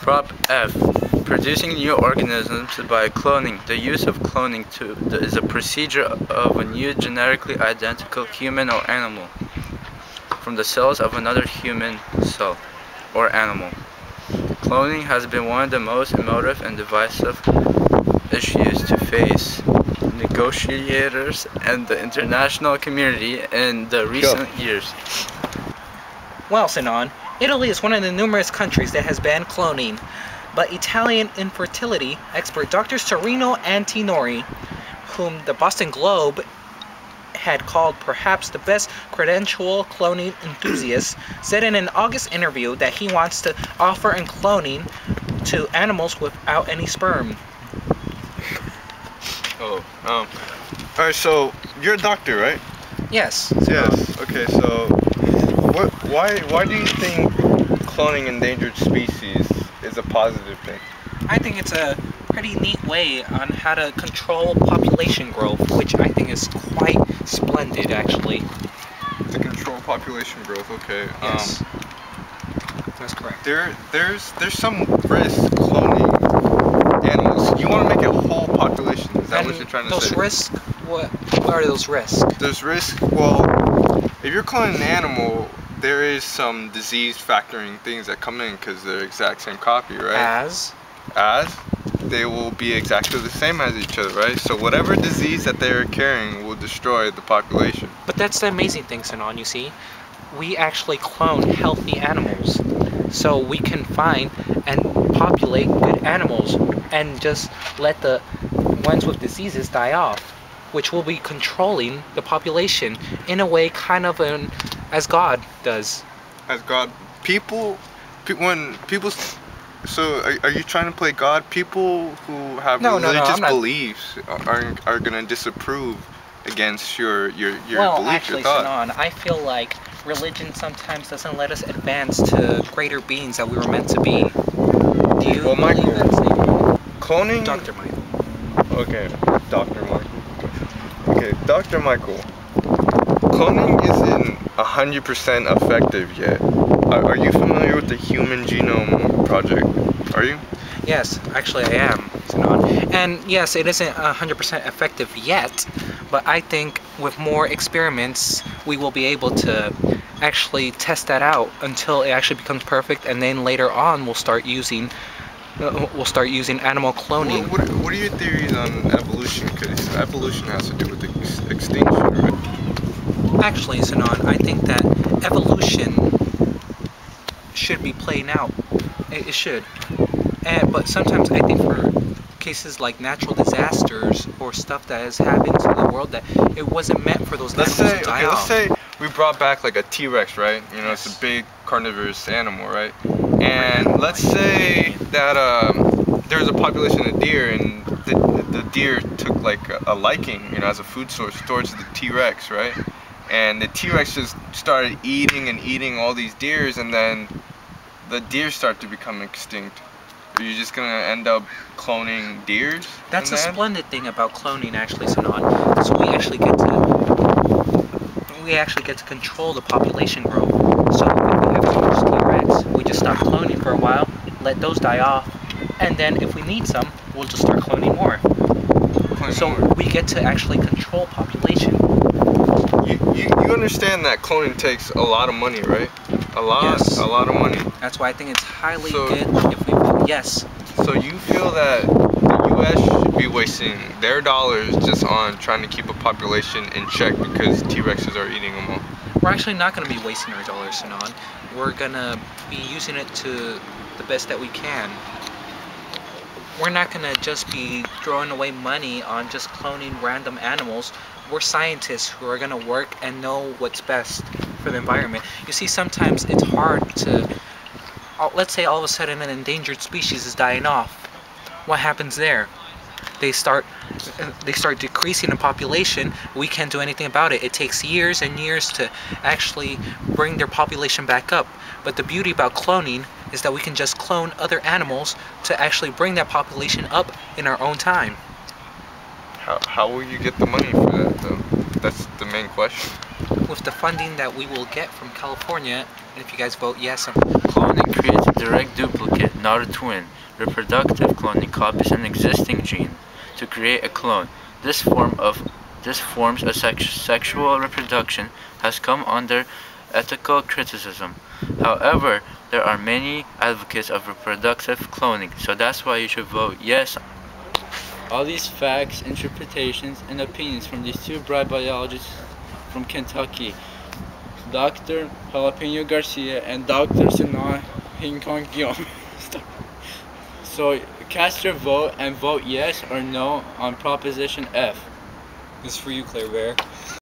Prop F. Producing new organisms by cloning. The use of cloning is a procedure of a new genetically identical human or animal from the cells of another human cell or animal. Cloning has been one of the most emotive and divisive issues to face negotiators and the international community in the recent years. Well, Sinan, Italy is one of the numerous countries that has banned cloning, but Italian infertility expert Dr. Serino Antinori, whom the Boston Globe had called perhaps the best credentialed cloning enthusiast, said in an August interview that he wants to offer in cloning to animals without any sperm. Alright, so you're a doctor, right? Yes. Yes. Okay, so why do you think cloning endangered species is a positive thing? I think it's a pretty neat way on how to control population growth, which I think is quite splendid, actually. To control population growth, okay. Yes. That's correct. There's some risk cloning animals. You want to make a whole population. Is that what you're trying to say? Those risks, what are those risks? There's risk, well, if you're cloning an animal, there is some disease factoring things that come in because they're exact same copy, right? As? They will be exactly the same as each other, right? So whatever disease that they're carrying will destroy the population. But that's the amazing thing, Sinan, you see. We actually clone healthy animals. So we can find and populate good animals and just let the ones with diseases die off, which will be controlling the population in a way kind of as God does. As God, so are you trying to play God? People who have religious beliefs are gonna disapprove against your well, belief, actually, your thought. Sinan, I feel like religion sometimes doesn't let us advance to greater beings that we were meant to be. Do you believe Michael, that statement? Cloning. Dr. Michael. Okay, Dr. Michael. Okay, Dr. Michael. Cloning isn't 100% effective yet. Are you familiar with the Human Genome Project? Are you? Yes, actually I am, Sinan. And yes, it isn't 100% effective yet, but I think with more experiments, we will be able to actually test that out until it actually becomes perfect, and then later on we'll start using animal cloning. What are your theories on evolution? Because evolution has to do with extinction, right? Actually, Sinan, I think that evolution should be playing out. It should. But sometimes I think for cases like natural disasters or stuff that has happened to the world, that it wasn't meant for those animals to die off. Let's say we brought back like a T-Rex, right? You know, it's a big carnivorous animal, right? And let's say that there was a population of deer, and the deer took like a liking, you know, as a food source towards the T-Rex, right? And the T-Rex just started eating all these deers, and then the deer start to become extinct. Are you just gonna end up cloning deers? That's a splendid thing about cloning, actually, Sinan. So we actually get to control the population growth. So if we have too much T-Rex, we just stop cloning for a while, let those die off, and then if we need some, we'll just start cloning more. We get to actually control population. You understand that cloning takes a lot of money, right? A lot of money. That's why I think it's highly good if we yes. So you feel that the U.S. should be wasting their dollars just on trying to keep a population in check because T-Rexes are eating them all? We're actually not going to be wasting our dollars, Sinan. We're going to be using it to the best that we can. We're not going to just be throwing away money on just cloning random animals. We're scientists who are going to work and know what's best for the environment. You see, sometimes it's hard to, let's say all of a sudden an endangered species is dying off. What happens there? They start decreasing in population. We can't do anything about it. It takes years and years to actually bring their population back up. But the beauty about cloning is that we can just clone other animals to actually bring that population up in our own time. How will you get the money for that, though? That's the main question. with the funding that we will get from California, and if you guys vote yes, Cloning creates a direct duplicate, not a twin. Reproductive cloning copies an existing gene to create a clone. This forms a sexual reproduction has come under ethical criticism. However, there are many advocates of reproductive cloning, so that's why you should vote yes. All these facts, interpretations, and opinions from these two bright biologists from Kentucky, Dr. Jalapeno Garcia and Dr. Sinan Hinkong Guillaume. So cast your vote and vote yes or no on Proposition F. this is for you, Claire Bear.